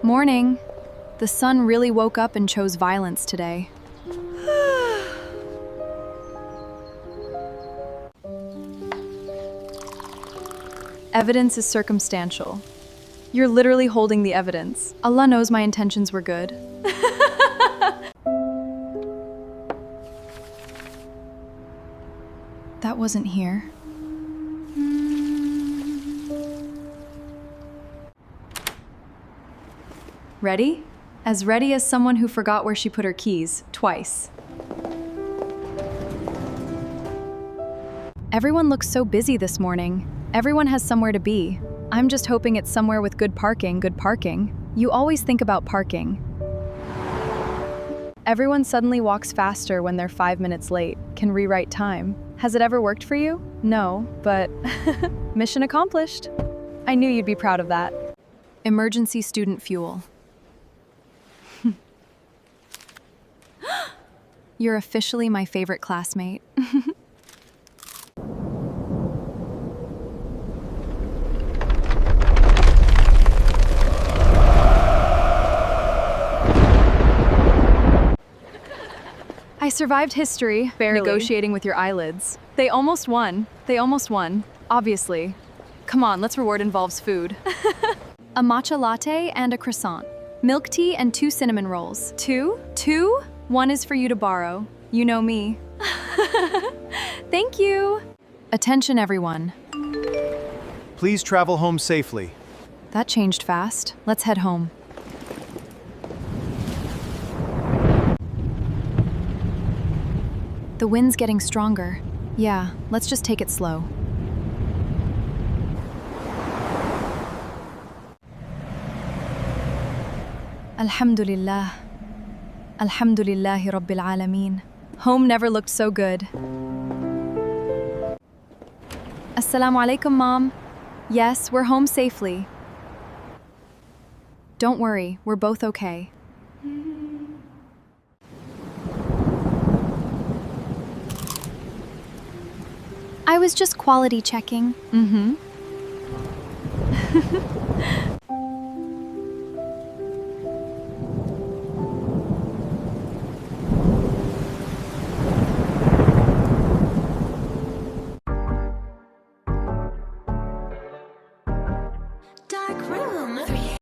Morning. The sun really woke up and chose violence today. Evidence is circumstantial. You're literally holding the evidence. Allah knows my intentions were good. That wasn't here. Ready? As ready as someone who forgot where she put her keys, twice. Everyone looks so busy this morning. Everyone has somewhere to be. I'm just hoping it's somewhere with good parking. You always think about parking. Everyone suddenly walks faster when they're 5 minutes late, can rewrite time. Has it ever worked for you? No, but mission accomplished. I knew you'd be proud of that. Emergency student fuel. You're officially my favorite classmate. I survived history, barely. Negotiating with your eyelids. They almost won, obviously. Come on, let's reward involves food. A matcha latte and a croissant. Milk tea and 2 cinnamon rolls. Two? One is for you to borrow. You know me. Thank you. Attention, everyone. Please travel home safely. That changed fast. Let's head home. The wind's getting stronger. Yeah, let's just take it slow. Alhamdulillah. Alhamdulillahi Rabbil Alameen. Home never looked so good. Assalamu alaikum, Mom. Yes, we're home safely. Don't worry, we're both okay. I was just quality checking.